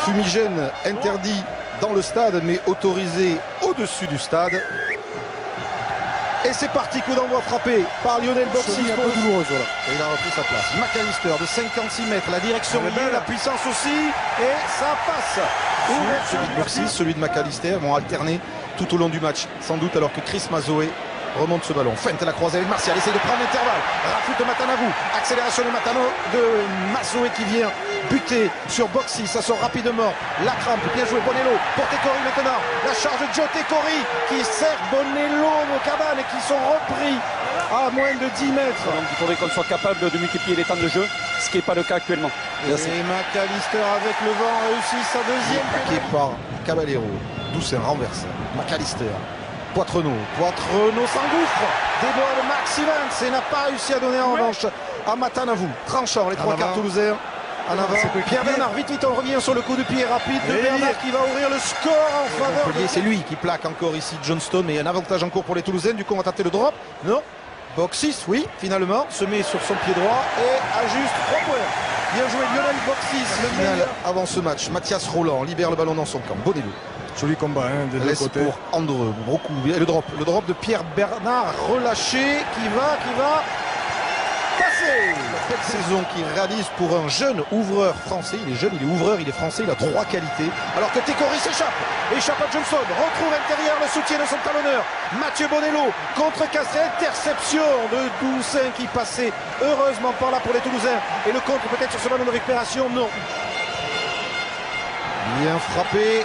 fumigène interdit dans le stade, mais autorisé au-dessus du stade. Et c'est parti, coup d'envoi frappé par Lionel Boxis. Un peu douloureuse, voilà. Et il a repris sa place. McAllister de 56 mètres, la direction liée, la puissance aussi, et ça passe. Celui de Boxis, celui de McAllister vont alterner tout au long du match, sans doute, alors que Chris Mazoé remonte ce ballon. Feinte la croisée avec Martial, essaye de prendre l'intervalle. Rafute de Matanavou, accélération de Mazoé qui vient buter sur Boxis, ça sort rapidement. La crampe, bien joué Bonello pour Tekori maintenant. La charge de Joe Tekori qui sert Bonello au cabane et qui sont repris à moins de 10 mètres. Donc il faudrait qu'on soit capable de multiplier les temps de jeu, ce qui n'est pas le cas actuellement. Et McAllister avec le vent réussit sa deuxième plaqué par Caballero. Doucet renverse. McAllister. Poitrenaud s'engouffre. Déboire de Max Evans et n'a pas réussi à donner en revanche à Matanavou. Tranchant les trois quarts toulousains. En avant, Pierre Bernard, vite, on revient sur le coup de pied rapide de Bernard qui va ouvrir le score en faveur de... C'est lui qui plaque encore ici Johnston, mais il y a un avantage en cours pour les Toulousains. Du coup, on va tenter le drop. Non. Boxis, oui, finalement, se met sur son pied droit et ajuste 3 points. Bien joué Lionel Boxis, le final avant ce match. Mathias Roland libère le ballon dans son camp. Bonello. Joli combat des deux côtés. Pour Andreu, beaucoup. Et le drop de Pierre Bernard relâché qui va passer. Cette saison qu'il réalise pour un jeune ouvreur français. Il est jeune, il est ouvreur, il est français, il a 3 qualités. Alors que Tekori échappe à Johnson, retrouve intérieur le soutien de son talonneur. Mathieu Bonello contre-cassé, interception de Doucet qui passait heureusement par là pour les Toulousains. Et le contre peut-être sur ce ballon de récupération, non. Bien frappé.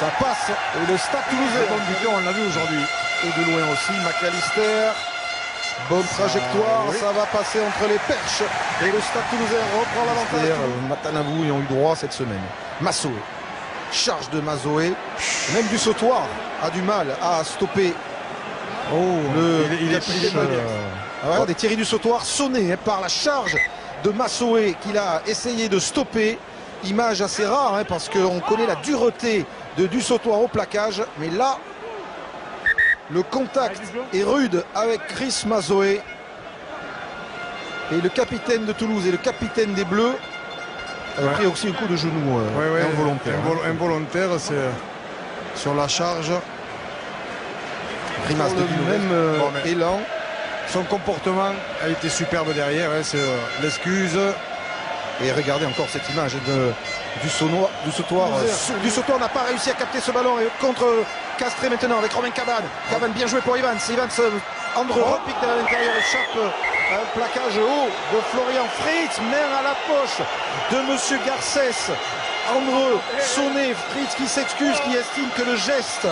Ça passe et le Stade Toulousain. Bon buteur, on l'a vu aujourd'hui. Et de loin aussi, McAllister. Bonne trajectoire, ça va passer entre les perches. Et le Stade Toulousain reprend l'avantage. Matanavou y ont eu droit cette semaine. Mazoé. Charge de Mazoé. Même du Sautoir a du mal à stopper. Il est pris Regardez, Thierry du Sautoir sonné par la charge de Mazoé qu'il a essayé de stopper. Image assez rare parce qu'on connaît la dureté de du Sautoir au plaquage, mais là le contact est rude avec Chris Mazoé et le capitaine de Toulouse et le capitaine des Bleus a pris aussi un coup de genou involontaire. Involontaire, c'est sur la charge. Grimace de même élan. Son comportement a été superbe derrière, c'est l'excuse. Et regardez encore cette image du Sautoir. Du Sautoir n'a pas réussi à capter ce ballon et contre castré maintenant avec Romain Cabane. Cabane bien joué pour Evans. Andreu repique derrière l'intérieur, échappe un plaquage haut de Florian Fritz. Main à la poche de Monsieur Garcès. Andreu sonné, Fritz qui s'excuse, qui estime que le geste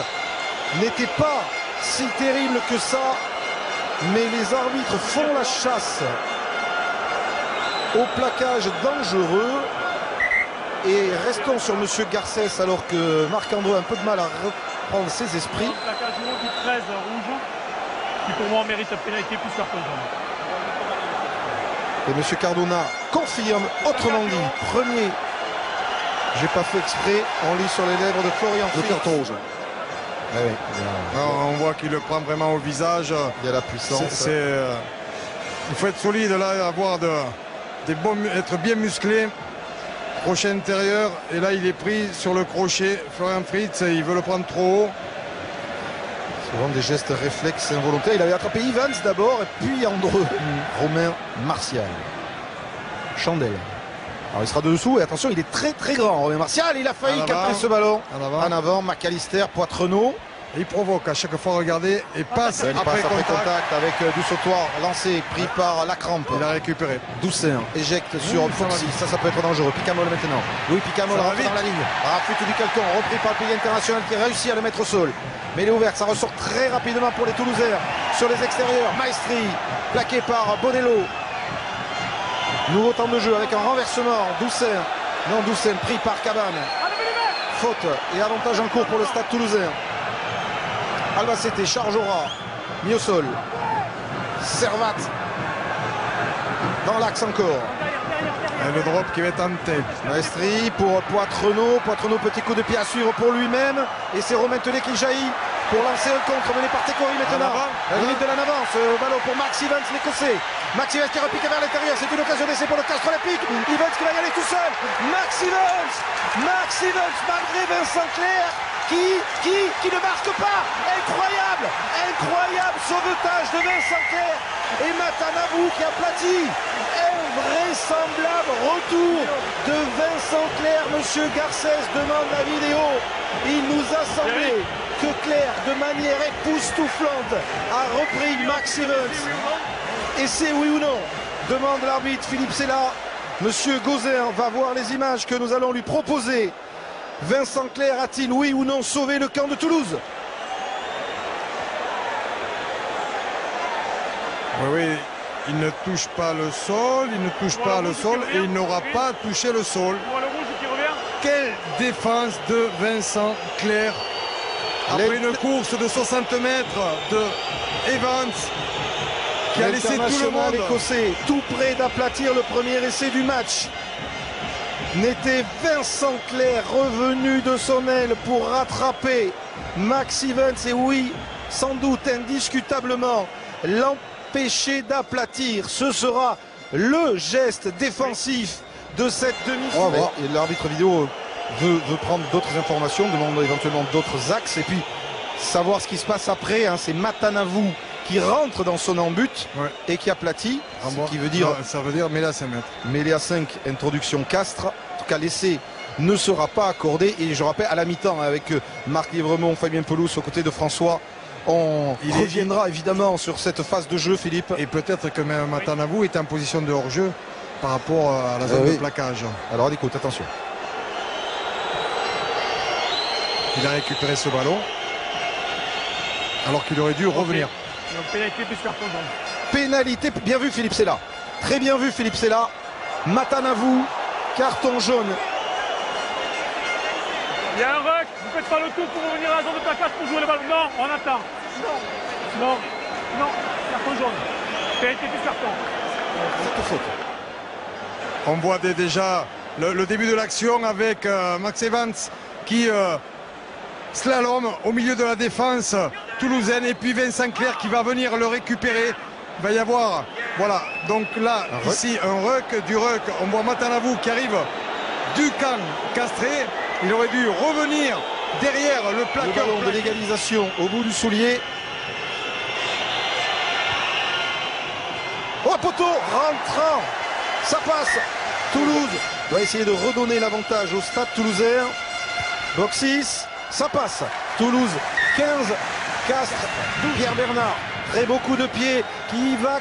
n'était pas si terrible que ça. Mais les arbitres font la chasse au plaquage dangereux. Et restons sur Monsieur Garcès alors que Marc-André a un peu de mal à reprendre ses esprits. Un plaquage du 13 rouge qui pour moi mérite pénalité plus carton jaune. Et Monsieur Cardona confirme, autrement dit, premier, j'ai pas fait exprès, on lit sur les lèvres de Florian Fritz. Le carton rouge. On voit qu'il le prend vraiment au visage. Il y a la puissance. Il faut être solide là, avoir être bien musclé. Crochet intérieur, et là il est pris sur le crochet. Florian Fritz, il veut le prendre trop haut. Souvent des gestes réflexes involontaires. Il avait attrapé Evans d'abord, et puis Andreu. Romain Martial. Chandelle. Alors il sera dessous, et attention, il est très très grand, Romain Martial. Il a failli capter ce ballon. En avant, McAllister, Poitrenaud. Et il provoque à chaque fois, regardez, et passe après contact avec du Sautoir lancé, pris par la crampe. Il a récupéré. Doucet éjecte sur Foxy, ça peut être dangereux. Picamol maintenant. Louis Picamol rentre dans la ligne. Rafute du Calcon, repris par le pays international qui réussit à le mettre au sol. Mais il est ouvert, ça ressort très rapidement pour les Toulousains. Sur les extérieurs, Maestri, plaqué par Bonello. Nouveau temps de jeu avec un renversement. Doucet pris par Cabane. Faute et avantage en cours pour le Stade Toulousain. Albacete, Charjora, mis au sol. Servat. Dans l'axe encore. Et le drop qui va être en tête. Maestri pour Poitrenaud. Poitrenaud, petit coup de pied à suivre pour lui-même. Et c'est Romain Tellet qui jaillit pour lancer un contre mené par Tekori maintenant. La limite de la avance. Ballon pour Max Evans, l'Écossais. Max Evans qui repique vers l'intérieur, c'est une occasion d'essai pour le Castres Olympique. Evans qui va y aller tout seul. Max Evans malgré Vincent Clerc qui ne marque pas. Incroyable sauvetage de Vincent Clerc et Matanavou qui aplatit. Invraisemblable retour de Vincent Clerc. Monsieur Garcès demande la vidéo. Il nous a semblé que Clerc, de manière époustouflante, a repris Max Evans. Et c'est oui ou non? Demande l'arbitre Philippe Sella. Monsieur Gauzin va voir les images que nous allons lui proposer. Vincent Clerc a-t-il oui ou non sauvé le camp de Toulouse? Oui, il ne touche pas le sol, et il n'aura pas touché le sol. Quelle défense de Vincent Clerc après une course de 60 mètres de Evans qui a laissé tout le monde écossais tout près d'aplatir le premier essai du match. N'était Vincent Clerc revenu de son aile pour rattraper Max Evans et oui, sans doute indiscutablement l'empêcher d'aplatir. Ce sera le geste défensif de cette demi-finale. Et l'arbitre vidéo veut prendre d'autres informations, demande éventuellement d'autres axes et puis savoir ce qui se passe après. C'est Matanavou qui rentre dans son embut et qui aplatit, ce qui veut dire, ça veut dire mêlée à 5 mètres. Mêlée à 5, introduction Castres. En tout cas, l'essai ne sera pas accordé. Et je rappelle, à la mi-temps, avec Marc Livremont, Fabien Pelouse aux côtés de François, on reviendra évidemment sur cette phase de jeu, Philippe. Et peut-être que même Matanavou est en position de hors-jeu par rapport à la zone de plaquage. Alors, écoute, attention. Il a récupéré ce ballon alors qu'il aurait dû revenir. Donc, pénalité plus carton jaune. Pénalité, bien vu Philippe Sella. Très bien vu Philippe Sella. Matanavou, carton jaune. Il y a un ruck, vous faites pas le tour pour revenir à la zone de plaquage pour jouer le ballon. Non, on attend. Non, carton jaune. Pénalité plus carton. Cette faute. On voit déjà le début de l'action avec Max Evans qui slalom au milieu de la défense toulousaine et puis Vincent Clerc qui va venir le récupérer. Il va y avoir, voilà, donc là, ici, un ruck, du ruck. On voit Matanavou qui arrive du camp castré. Il aurait dû revenir derrière le placard. Le ballon de l'égalisation au bout du soulier. Oh, poteau, rentrant. Ça passe. Toulouse doit essayer de redonner l'avantage au stade toulousain. Box 6, ça passe. Toulouse 15, Castres, Pierre Bernard. Très beau coup de pied qui va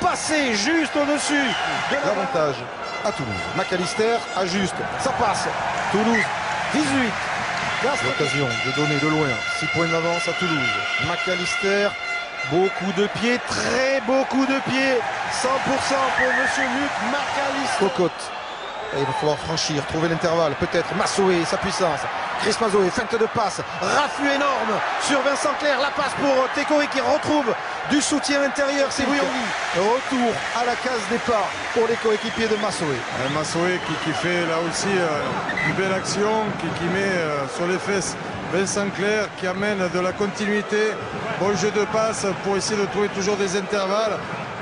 passer juste au-dessus de l'avantage à Toulouse. McAllister ajuste, ça passe. Toulouse 18. L'occasion de donner de loin 6 points d'avance à Toulouse. McAllister, beau coup de pied, très beau coup de pied. 100% pour monsieur Luc McAllister. Cocotte. Et il va falloir franchir, trouver l'intervalle, peut-être Massoé, sa puissance. Chris Mazoé, feinte de passe, raffut énorme sur Vincent Clerc, la passe pour Tekori qui retrouve du soutien intérieur, c'est Bouillongi. Retour à la case départ pour les coéquipiers de Massoé. Massoé qui fait là aussi une belle action, qui met sur les fesses Vincent Clerc, qui amène de la continuité. Bon jeu de passe pour essayer de trouver toujours des intervalles.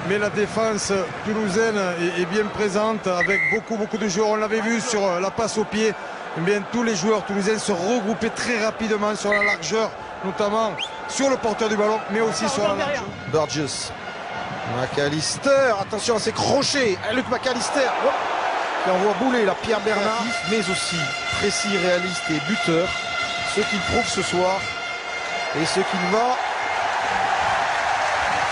Mais la défense toulousaine est bien présente avec beaucoup de joueurs. On l'avait vu sur la passe au pied. Eh bien, tous les joueurs toulousains se regroupaient très rapidement sur la largeur, notamment sur le porteur du ballon, mais aussi sur la largeur. Burgess. McAllister, attention à ses crochets. Luc McAllister qui envoie bouler la Pierre Bernard, mais aussi précis, réaliste et buteur. Ce qu'il prouve ce soir et ce qu'il va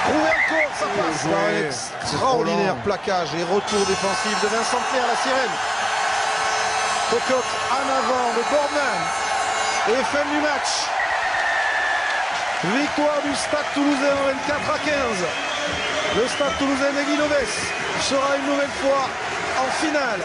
trouver encore, ça passe. Un extraordinaire plaquage et retour défensif de Vincent Clerc, la sirène. Cocotte en avant de Boardman. Et fin du match. Victoire du Stade Toulousain 24 à 15. Le Stade Toulousain de Guy Novès sera une nouvelle fois en finale